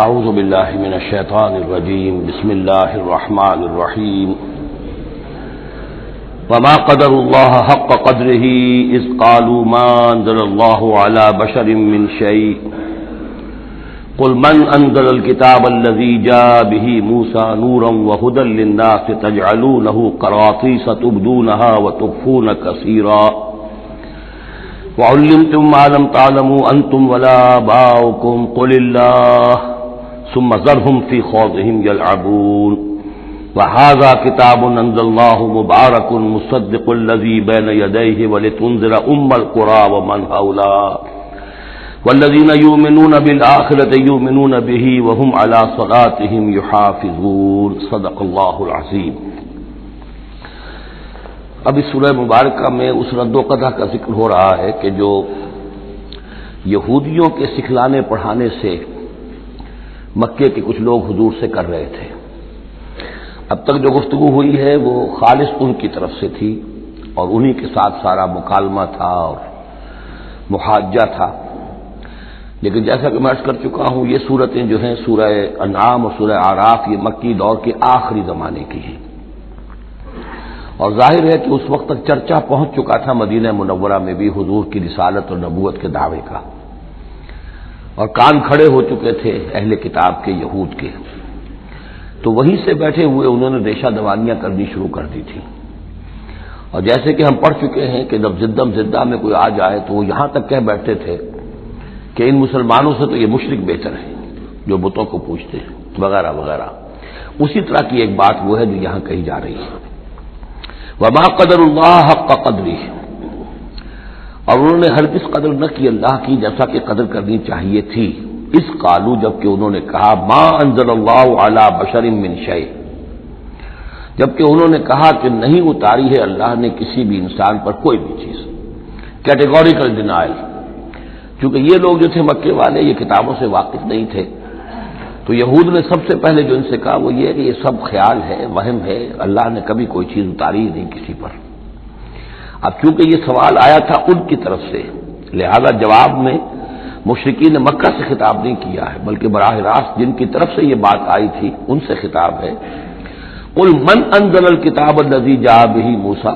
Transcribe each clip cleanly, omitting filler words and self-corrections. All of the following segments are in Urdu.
اعوذ باللہ من الشیطان الرجیم بسم اللہ الرحمن الرحیم وما قدر اللہ حق قدرہ اذ قالوا ما انزل اللہ علی بشر من شیء قل من انزل الكتاب الذي جاء به موسى نورا وهدى للناس تجعلونه قراطيس تبدونها وتخفون كثيرا وعلمتم ما لم تعلموا انتم ولا آباؤكم قل الله ثم ذرهم في خوضهم يلعبون وهذا كتاب انزلناه مبارك مصدق الذي بين يديه ولتنذر القرى ومن حولها والذين يؤمنون بالآخرة يؤمنون به وهم على صلاتهم يحافظون صدق الله العظيم۔ اب اس سورہ مبارکہ میں اس رد و قدح کا ذکر ہو رہا ہے کہ جو یہودیوں کے سکھلانے پڑھانے سے مکے کے کچھ لوگ حضور سے کر رہے تھے۔ اب تک جو گفتگو ہوئی ہے وہ خالص ان کی طرف سے تھی اور انہی کے ساتھ سارا مکالمہ تھا اور محاجہ تھا، لیکن جیسا کہ میں عرض کر چکا ہوں یہ صورتیں جو ہیں سورہ انعام اور سورہ اعراف یہ مکی دور کے آخری زمانے کی ہیں، اور ظاہر ہے کہ اس وقت تک چرچا پہنچ چکا تھا مدینہ منورہ میں بھی حضور کی رسالت اور نبوت کے دعوے کا، اور کان کھڑے ہو چکے تھے اہل کتاب کے یہود کے، تو وہیں سے بیٹھے ہوئے انہوں نے ریشہ دوانیاں کرنی شروع کر دی تھی۔ اور جیسے کہ ہم پڑھ چکے ہیں کہ جب زدہ میں کوئی آ جائے تو وہ یہاں تک کہہ بیٹھتے تھے کہ ان مسلمانوں سے تو یہ مشرک بہتر ہے جو بتوں کو پوجتے ہیں وغیرہ وغیرہ۔ اسی طرح کی ایک بات وہ ہے جو یہاں کہی جا رہی ہے، وما قدر اللہ حق قدرہ، اور انہوں نے ہرگز قدر نہ کی اللہ کی جیسا کہ قدر کرنی چاہیے تھی۔ اس قالو، جبکہ انہوں نے کہا ما انزل اللہ علی بشر من شیء، جبکہ انہوں نے کہا کہ نہیں اتاری ہے اللہ نے کسی بھی انسان پر کوئی بھی چیز، کیٹیگوریکل ڈینائل۔ چونکہ یہ لوگ جو تھے مکے والے یہ کتابوں سے واقف نہیں تھے، تو یہود نے سب سے پہلے جو ان سے کہا وہ یہ کہ یہ سب خیال ہے، وہم ہے، اللہ نے کبھی کوئی چیز اتاری ہی نہیں کسی پر۔ اب چونکہ یہ سوال آیا تھا ان کی طرف سے، لہذا جواب میں مشرکین مکہ سے خطاب نہیں کیا ہے، بلکہ براہ راست جن کی طرف سے یہ بات آئی تھی ان سے خطاب ہے۔ قل من انزل الکتاب الذی جاء بہ موسیٰ،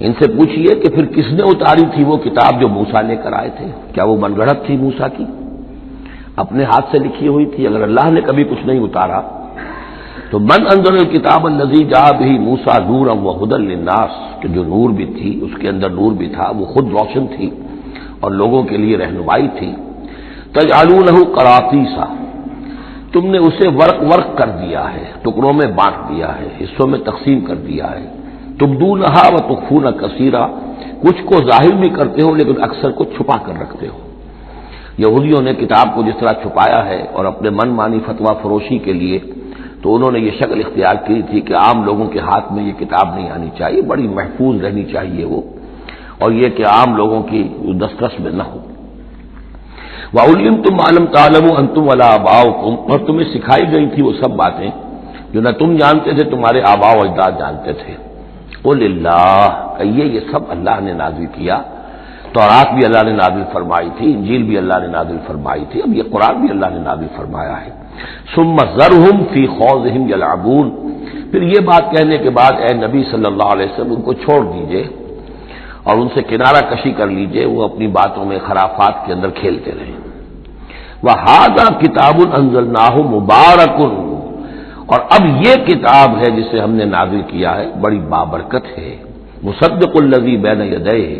ان سے پوچھئے کہ پھر کس نے اتاری تھی وہ کتاب جو موسیٰ لے کر آئے تھے؟ کیا وہ من گڑھت تھی موسیٰ کی، اپنے ہاتھ سے لکھی ہوئی تھی؟ اگر اللہ نے کبھی کچھ نہیں اتارا تو من انزل الکتاب الذی جاء بہ موسیٰ نورا وہدی للناس، کہ جو نور بھی تھی اس کے اندر نور بھی تھا، وہ خود روشن تھی اور لوگوں کے لیے رہنمائی تھی۔ تجعلونہ قراطیسا، تم نے اسے ورق ورق کر دیا ہے، ٹکڑوں میں بانٹ دیا ہے، حصوں میں تقسیم کر دیا ہے۔ تبدونہا وتخفون کثیرا، کچھ کو ظاہر بھی کرتے ہو لیکن اکثر کو چھپا کر رکھتے ہو۔ یہودیوں نے کتاب کو جس طرح چھپایا ہے اور اپنے من مانی فتویٰ فروشی کے لیے تو انہوں نے یہ شکل اختیار کی تھی کہ عام لوگوں کے ہاتھ میں یہ کتاب نہیں آنی چاہیے، بڑی محفوظ رہنی چاہیے وہ، اور یہ کہ عام لوگوں کی دسترس میں نہ ہو۔ وَعُلِّمْتُمْ مَا لَمْ تَعْلَمُوا أَنْتُمْ وَلَا آبَاؤُكُمْ، اور تمہیں سکھائی گئی تھی وہ سب باتیں جو نہ تم جانتے تھے تمہارے آباء و اجداد جانتے تھے۔ قُلِ اللَّهُ، کہیے یہ سب اللہ نے نازل کیا، تورات بھی اللہ نے نازل فرمائی تھی، انجیل بھی اللہ نے نازل فرمائی تھی، اب یہ قرآن بھی اللہ نے نازل فرمایا ہے۔ ثُمَّ ذَرْهُمْ فِي خَوْضِهِمْ يَلْعَبُونَ، پھر یہ بات کہنے کے بعد اے نبی صلی اللہ علیہ وسلم ان کو چھوڑ دیجئے اور ان سے کنارہ کشی کر لیجئے، وہ اپنی باتوں میں خرافات کے اندر کھیلتے رہیں۔ وَهَذَا كِتَابٌ أَنزَلْنَاهُ مُبَارَكٌ، اور اب یہ کتاب ہے جسے ہم نے نازل کیا ہے بڑی بابرکت ہے، مصدق الذی بین یدیہ،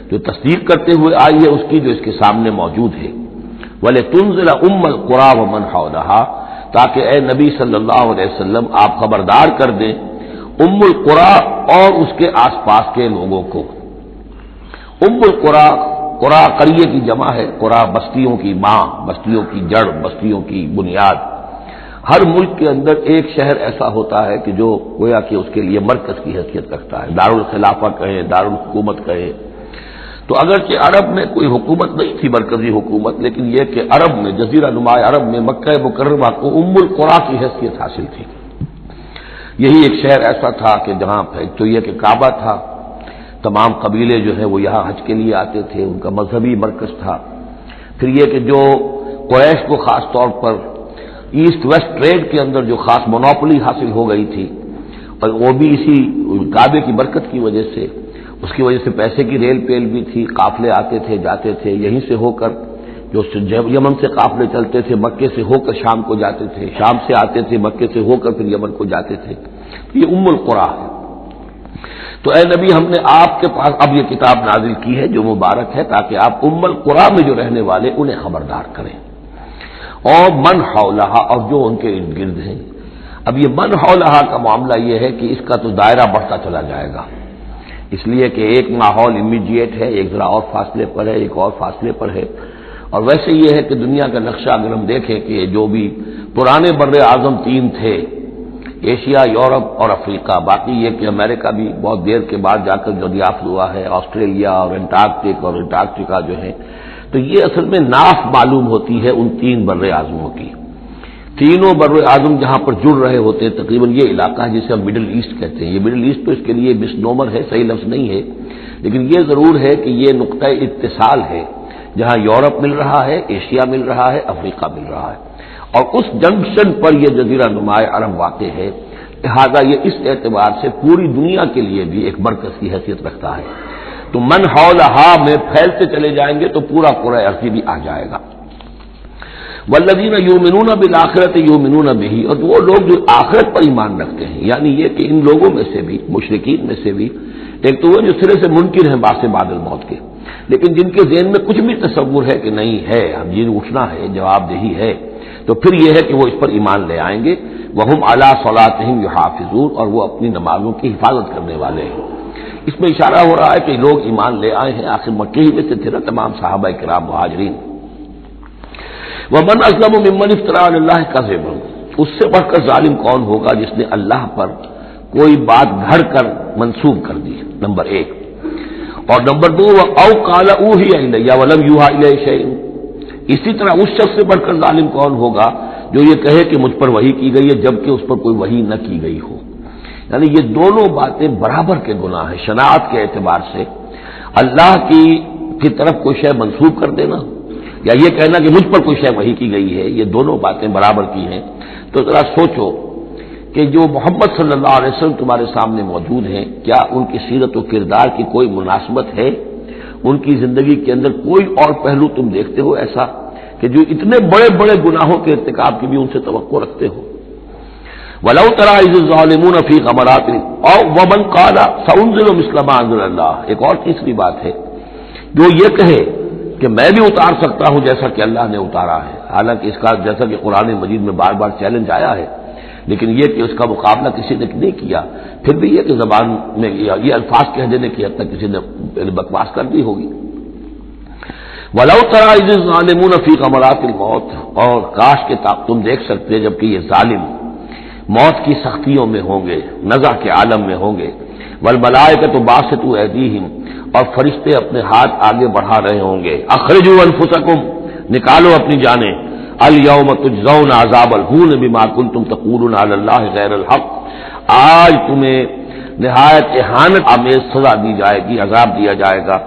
جو تصدیق کرتے ہوئے آئی ہے اس کی جو اس کے سامنے موجود ہے۔ وَلِتُنذِرَ القرى ومن حولها، تاکہ اے نبی صلی اللہ علیہ وسلم آپ خبردار کر دیں القرى اور اس کے آس پاس کے لوگوں کو۔ القرى، قرى قریے کی جمع ہے، قرى بستیوں کی ماں، بستیوں کی جڑ، بستیوں کی بنیاد۔ ہر ملک کے اندر ایک شہر ایسا ہوتا ہے کہ جو گویا کہ اس کے لیے مرکز کی حیثیت رکھتا ہے، دارالخلافہ کہیں، دارالحکومت کہیں۔ تو اگرچہ عرب میں کوئی حکومت نہیں تھی مرکزی حکومت، لیکن یہ کہ عرب میں، جزیرہ نما عرب میں مکہ مکرمہ کو القرى کی حیثیت حاصل تھی۔ یہی ایک شہر ایسا تھا کہ جہاں تو یہ کہ کعبہ تھا، تمام قبیلے جو ہیں وہ یہاں حج کے لیے آتے تھے، ان کا مذہبی مرکز تھا۔ پھر یہ کہ جو قریش کو خاص طور پر ایسٹ ویسٹ ٹریڈ کے اندر جو خاص مونوپولی حاصل ہو گئی تھی، اور وہ بھی اسی کعبے کی برکت کی وجہ سے، اس کی وجہ سے پیسے کی ریل پیل بھی تھی، قافلے آتے تھے جاتے تھے، یہیں سے ہو کر جو یمن سے قافلے چلتے تھے مکے سے ہو کر شام کو جاتے تھے، شام سے آتے تھے مکے سے ہو کر پھر یمن کو جاتے تھے. یہ ام القریٰ ہے. تو اے نبی ہم نے آپ کے پاس اب یہ کتاب نازل کی ہے جو مبارک ہے، تاکہ آپ ام القریٰ میں جو رہنے والے انہیں خبردار کریں، اور من حولہا، اور جو ان کے ارد گرد ہیں. اب یہ من حولہا کا معاملہ یہ ہے کہ اس کا تو دائرہ بڑھتا چلا جائے گا، اس لیے کہ ایک ماحول امیڈیٹ ہے، ایک ذرا اور فاصلے پر ہے، ایک اور فاصلے پر ہے. اور ویسے یہ ہے کہ دنیا کا نقشہ اگر ہم دیکھیں کہ جو بھی پرانے بر اعظم تین تھے، ایشیا، یورپ اور افریقہ، باقی یہ کہ امریکہ بھی بہت دیر کے بعد جا کر دریافت ہوا ہے، آسٹریلیا اور انٹارکٹک اور انٹارکٹیکا جو ہے، تو یہ اصل میں ناف معلوم ہوتی ہے ان تین بر اعظموں کی. تینوں بر اعظم جہاں پر جڑ رہے ہوتے ہیں، تقریباً یہ علاقہ ہے جسے ہم مڈل ایسٹ کہتے ہیں. یہ مڈل ایسٹ تو اس کے لیے مس نومر ہے، صحیح لفظ نہیں ہے، لیکن یہ ضرور ہے کہ یہ نقطہ اتصال ہے جہاں یورپ مل رہا ہے، ایشیا مل رہا ہے، افریقہ مل رہا ہے، اور اس جنکشن پر یہ جزیرہ نمائے عرب واقع ہے. لہذا یہ اس اعتبار سے پوری دنیا کے لیے بھی ایک مرکز کی حیثیت رکھتا ہے. تو من حولہا میں پھیلتے چلے جائیں گے تو پورا قرہ ارضی بھی آ جائے گا. والذین یؤمنون بالآخرۃ یؤمنون بہ، اور وہ لوگ جو آخرت پر ایمان رکھتے ہیں، یعنی یہ کہ ان لوگوں میں سے بھی، مشرکین میں سے بھی، ایک تو وہ جو سرے سے منکر ہیں بعث بعد الموت کے، لیکن جن کے ذہن میں کچھ بھی تصور ہے کہ نہیں ہے، اب یہ اٹھنا ہے، جواب دہی ہے، تو پھر یہ ہے کہ وہ اس پر ایمان لے آئیں گے. وہم علی صلاتہم یحافظون، اور وہ اپنی نمازوں کی حفاظت کرنے والے ہیں. اس میں اشارہ ہو رہا ہے کہ لوگ ایمان لے آئے ہیں، آخر مکے ہی میں سے تھے نا تمام صحابہ کرام مہاجرین. ومن اظلم ممن افترى علی اللہ کذبا، اس سے بڑھ کر ظالم کون ہوگا جس نے اللہ پر کوئی بات گھڑ کر منسوب کر دی، نمبر ایک. اور نمبر دو، او قال اوحی الی ولم یوحى الی شیء، اسی طرح اس شخص سے بڑھ کر ظالم کون ہوگا جو یہ کہے کہ مجھ پر وحی کی گئی ہے جبکہ اس پر کوئی وحی نہ کی گئی ہو. یعنی یہ دونوں باتیں برابر کے گناہ ہیں شناعت کے اعتبار سے. اللہ کی طرف کوئی شے منسوب کر دینا یا یہ کہنا کہ مجھ پر کوئی شے وحی کی گئی ہے، یہ دونوں باتیں برابر کی ہیں. تو ذرا سوچو کہ جو محمد صلی اللہ علیہ وسلم تمہارے سامنے موجود ہیں، کیا ان کی سیرت و کردار کی کوئی مناسبت ہے؟ ان کی زندگی کے اندر کوئی اور پہلو تم دیکھتے ہو ایسا کہ جو اتنے بڑے بڑے گناہوں کے ارتکاب کی بھی ان سے توقع رکھتے ہو؟ وَلَوْ تَرَىٰ إِذِ الظَّالِمُونَ فِي غَمَرَاتِ أَوْ وَمَنْ قَالَ سَأُنزِلُ مِثْلَ مَا أَنزَلَ اللَّهُ، ایک اور تیسری بات ہے جو یہ کہے کہ میں بھی اتار سکتا ہوں جیسا کہ اللہ نے اتارا ہے. حالانکہ اس کا جیسا کہ قرآن مجید میں بار بار چیلنج آیا ہے، لیکن یہ کہ اس کا مقابلہ کسی نے نہیں کیا. پھر بھی یہ کہ زبان میں یہ الفاظ کہہ دینے کی حد تک کسی نے بکواس کر دی ہوگی. وَلَوْ تَرَىٰ إِذِ الظَّالِمُونَ فِي غَمَرَاتِ الْمَوْتِ، اور کاش کہ تم دیکھ سکتے جبکہ یہ ظالم موت کی سختیوں میں ہوں گے، نزع کے عالم میں ہوں گے. وَالْمَلَائِكَةُ بَاسِطُو أَيْدِيهِمْ، اور فرشتے اپنے ہاتھ آگے بڑھا رہے ہوں گے. اخرجوا انفسکم، نکالو اپنی جانیں. الیوم تجزون عذاب الہون بما کنتم تقولون علی اللہ غیر الحق، آج تمہیں نہایت اہانت آمیز سزا دی جائے گی، عذاب دیا جائے گا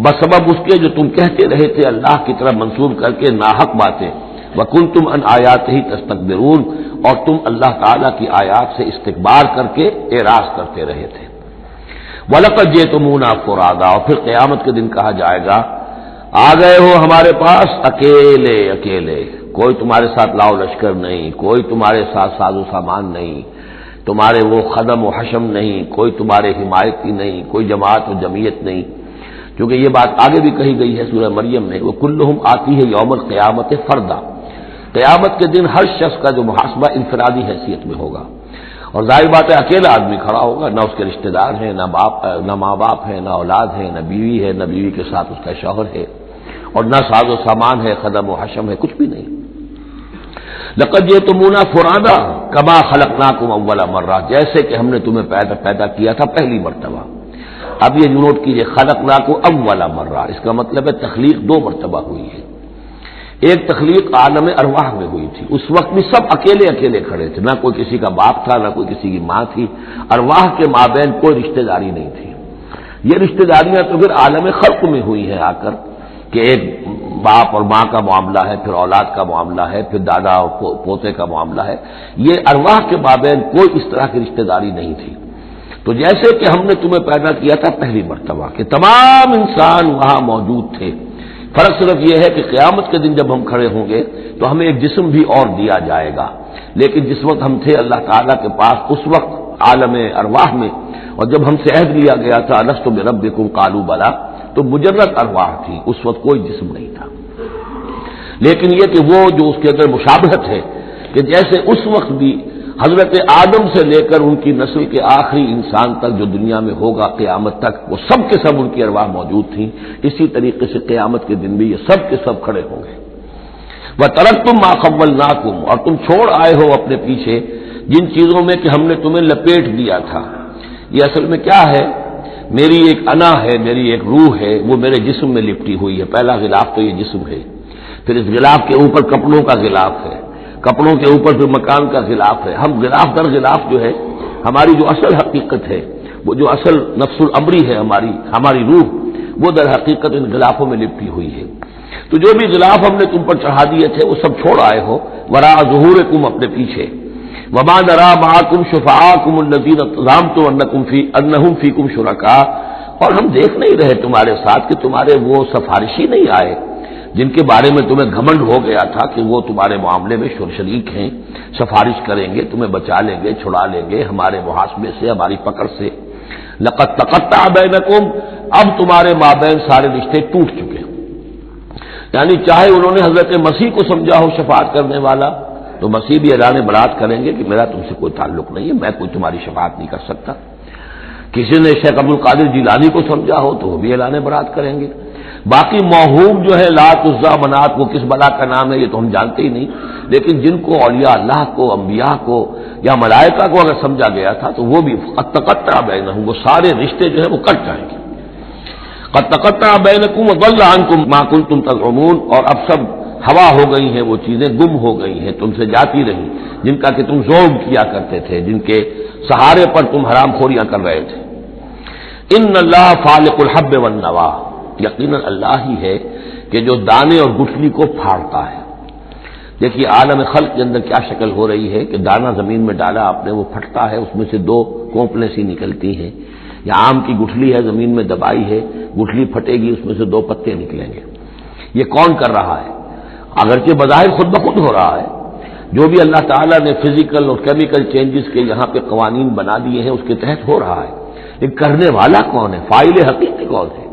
بسبب اس کے جو تم کہتے رہے تھے اللہ کی طرف منسوب کر کے ناحق باتیں. وکنتم عن آیاتہ تستکبرون، اور تم اللہ تعالیٰ کی آیات سے استکبار کر کے اعراض کرتے رہے تھے. وَلَقَدْ جِئْتُمُونَا فُرَادَىٰ، اور پھر قیامت کے دن کہا جائے گا آ گئے ہو ہمارے پاس اکیلے اکیلے، کوئی تمہارے ساتھ لاؤ لشکر نہیں، کوئی تمہارے ساتھ ساز و سامان نہیں، تمہارے وہ خدم و حشم نہیں، کوئی تمہارے حمایتی نہیں، کوئی جماعت و جمعیت نہیں. کیونکہ یہ بات آگے بھی کہی گئی ہے سورہ مریم میں، وہ کلہم آتی ہے یوم القیامت فردا، قیامت کے دن ہر شخص کا جو محاسبہ انفرادی حیثیت میں ہوگا. اور ظاہر بات ہے اکیلا آدمی کھڑا ہوگا، نہ اس کے رشتہ دار ہیں، نہ ماں باپ ہے، نہ اولاد ہے، نہ بیوی ہے، نہ بیوی کے ساتھ اس کا شوہر ہے، اور نہ ساز و سامان ہے، خدم و حشم ہے، کچھ بھی نہیں. لقد جئتمونا فرادا کما خلقناکم اول مرہ، جیسے کہ ہم نے تمہیں پیدا کیا تھا پہلی مرتبہ. اب یہ نوٹ کیجئے خلقناکم اول مرہ، اس کا مطلب ہے تخلیق دو مرتبہ ہوئی ہے. ایک تخلیق عالم ارواح میں ہوئی تھی، اس وقت بھی سب اکیلے اکیلے کھڑے تھے، نہ کوئی کسی کا باپ تھا، نہ کوئی کسی کی ماں تھی. ارواح کے مابین کوئی رشتہ داری نہیں تھی. یہ رشتہ داریاں تو پھر عالم خلق میں ہوئی ہیں آ کر کہ ایک باپ اور ماں کا معاملہ ہے، پھر اولاد کا معاملہ ہے، پھر دادا اور پوتے کا معاملہ ہے، یہ ارواح کے مابین کوئی اس طرح کی رشتہ داری نہیں تھی۔ تو جیسے کہ ہم نے تمہیں پیدا کیا تھا پہلی مرتبہ کہ تمام انسان وہاں موجود تھے، فرق صرف یہ ہے کہ قیامت کے دن جب ہم کھڑے ہوں گے تو ہمیں ایک جسم بھی اور دیا جائے گا، لیکن جس وقت ہم تھے اللہ تعالیٰ کے پاس اس وقت عالم ارواح میں، اور جب ہم سے عہد لیا گیا تھا الست بربکم قالوا بلی، تو مجرد ارواح تھی، اس وقت کوئی جسم نہیں تھا۔ لیکن یہ کہ وہ جو اس کے اندر مشابہت ہے کہ جیسے اس وقت بھی حضرت آدم سے لے کر ان کی نسل کے آخری انسان تک جو دنیا میں ہوگا قیامت تک، وہ سب کے سب ان کی ارواح موجود تھیں، اسی طریقے سے قیامت کے دن بھی یہ سب کے سب کھڑے ہوں گے۔ وَتَرَكْتُم مَّا خَوَّلْنَاكُمْ، اور تم چھوڑ آئے ہو اپنے پیچھے جن چیزوں میں کہ ہم نے تمہیں لپیٹ دیا تھا۔ یہ اصل میں کیا ہے؟ میری ایک انا ہے، میری ایک روح ہے، وہ میرے جسم میں لپٹی ہوئی ہے۔ پہلا غلاف تو یہ جسم ہے، پھر اس غلاف کے اوپر کپڑوں کا غلاف ہے، کپڑوں کے اوپر پھر مکان کا غلاف ہے۔ ہم غلاف در غلاف جو ہے، ہماری جو اصل حقیقت ہے، وہ جو اصل نفس الامری ہے ہماری روح، وہ در حقیقت ان غلافوں میں لپٹی ہوئی ہے۔ تو جو بھی غلاف ہم نے تم پر چڑھا دیے تھے وہ سب چھوڑ آئے ہو، وراء ظہورکم، اپنے پیچھے۔ وما نرى معكم شفعاءكم الذين زعمتم انهم فيكم شركاء، اور ہم دیکھ نہیں رہے تمہارے ساتھ کہ تمہارے وہ سفارشی نہیں آئے جن کے بارے میں تمہیں گھمنڈ ہو گیا تھا کہ وہ تمہارے معاملے میں شریک ہیں، سفارش کریں گے، تمہیں بچا لیں گے، چھڑا لیں گے ہمارے محاسبے سے، ہماری پکڑ سے۔ لقد تقطع بینکم، اب تمہارے مابین سارے رشتے ٹوٹ چکے، یعنی چاہے انہوں نے حضرت مسیح کو سمجھا ہو شفاعت کرنے والا، تو مسیح بھی اعلان برات کریں گے کہ میرا تم سے کوئی تعلق نہیں ہے، میں کوئی تمہاری شفاعت نہیں کر سکتا۔ کسی نے شیخ عبد القادر جیلانی کو سمجھا ہو تو وہ بھی اعلان برات کریں گے۔ باقی موہوم جو ہے لات عزا منات، وہ کس بلا کا نام ہے یہ تو ہم جانتے ہی نہیں، لیکن جن کو اولیاء اللہ کو، انبیاء کو یا ملائکہ کو اگر سمجھا گیا تھا تو وہ بھی قد تقطع بینہم، وہ سارے رشتے جو ہیں وہ کٹ جائیں گے۔ قد تقطع بینکم وضل عنکم ما کنتم تزعمون، اور اب سب ہوا ہو گئی ہیں، وہ چیزیں گم ہو گئی ہیں، تم سے جاتی رہی جن کا کہ تم زوم کیا کرتے تھے، جن کے سہارے پر تم حرام خوریاں کر رہے تھے۔ ان اللہ فالق الحب والنوا، یقیناً اللہ ہی ہے کہ جو دانے اور گٹھلی کو پھاڑتا ہے۔ دیکھیے عالم خلق کے اندر کیا شکل ہو رہی ہے کہ دانہ زمین میں ڈالا آپ نے، وہ پھٹتا ہے، اس میں سے دو کونپلیں سی نکلتی ہیں، یا آم کی گٹھلی ہے زمین میں دبائی ہے، گٹھلی پھٹے گی، اس میں سے دو پتے نکلیں گے۔ یہ کون کر رہا ہے؟ اگرچہ بظاہر خود بخود ہو رہا ہے، جو بھی اللہ تعالیٰ نے فزیکل اور کیمیکل چینجز کے یہاں پہ قوانین بنا دیے ہیں اس کے تحت ہو رہا ہے، لیکن کرنے والا کون ہے؟ فاعل حقیقی کون ہے؟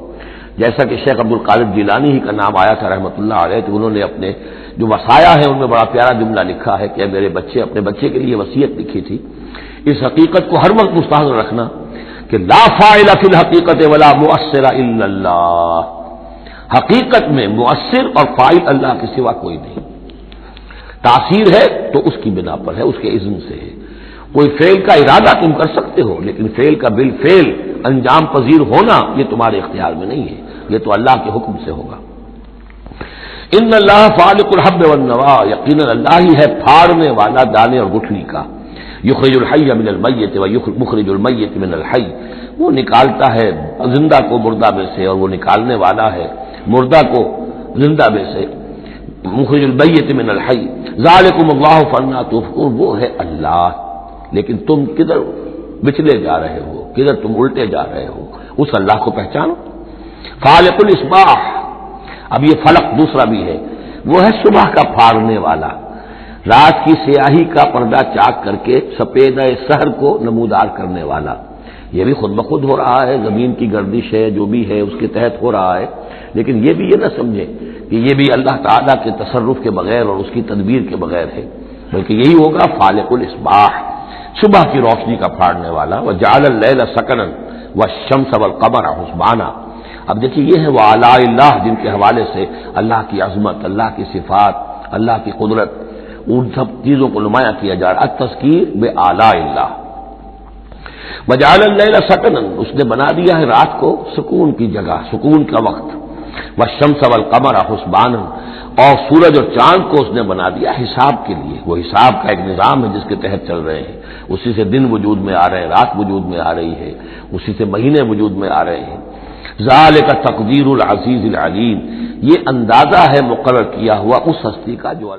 جیسا کہ شیخ عبد القادر جیلانی ہی کا نام آیا تھا رحمۃ اللہ علیہ، تو انہوں نے اپنے جو وصایا ہے ان میں بڑا پیارا جملہ لکھا ہے کہ میرے بچے، اپنے بچے کے لیے وصیت لکھی تھی، اس حقیقت کو ہر وقت مستحضر رکھنا کہ لا فاعل فی الحقیقت ولا مؤثر الا اللہ، حقیقت میں مؤثر اور فاعل اللہ کے سوا کوئی نہیں، تاثیر ہے تو اس کی بنا پر ہے، اس کے اذن سے ہے۔ کوئی فعل کا ارادہ تم کر سکتے ہو، لیکن فعل کا بالفعل انجام پذیر ہونا یہ تمہارے اختیار میں نہیں ہے، یہ تو اللہ کے حکم سے ہوگا۔ ان اللہ فالق الحب والنوا، یقیناً اللہ ہی ہے پھاڑنے والا دانے اور گٹھلی کا۔ یخرج الحی من المیت ومخرج المیت من الحی، وہ نکالتا ہے زندہ کو مردہ میں سے، اور وہ نکالنے والا ہے مردہ کو زندہ میں سے۔ مخرج المیت من الحی ذالکم اللہ فانا تؤفکون، وہ ہے اللہ، لیکن تم کدھر بچلے جا رہے ہو، کدھر تم الٹے جا رہے ہو، اس اللہ کو پہچانو۔ فالق الاصباح، اب یہ فلق دوسرا بھی ہے، وہ ہے صبح کا پھاڑنے والا، رات کی سیاہی کا پردہ چاک کر کے سپیدہ سحر کو نمودار کرنے والا۔ یہ بھی خود بخود ہو رہا ہے، زمین کی گردش ہے جو بھی ہے اس کے تحت ہو رہا ہے، لیکن یہ بھی یہ نہ سمجھے کہ یہ بھی اللہ تعالیٰ کے تصرف کے بغیر اور اس کی تدبیر کے بغیر ہے، بلکہ یہی ہوگا فالق الاصباح، صبح کی روشنی کا پھاڑنے والا۔ وجعل اللیل سکنا والشمس والقمر حسبانا، اب دیکھیے یہ ہے وہ آلاء اللہ جن کے حوالے سے اللہ کی عظمت، اللہ کی صفات، اللہ کی قدرت، ان سب چیزوں کو نمایاں کیا جا رہا ہے، التذکیر بآلاء اللہ۔ وجعل اللیل سکنا، اس نے بنا دیا ہے رات کو سکون کی جگہ، سکون کا وقت۔ والشمس والقمر حسبانا، اور سورج اور چاند کو اس نے بنا دیا حساب کے لیے، وہ حساب کا ایک نظام ہے جس کے تحت چل رہے ہیں، اسی سے دن وجود میں آ رہے ہیں، رات وجود میں آ رہی ہے، اسی سے مہینے وجود میں آ رہے ہیں۔ ذالک تقدیر العزیز العلیم، یہ اندازہ ہے مقرر کیا ہوا اس ہستی کا جو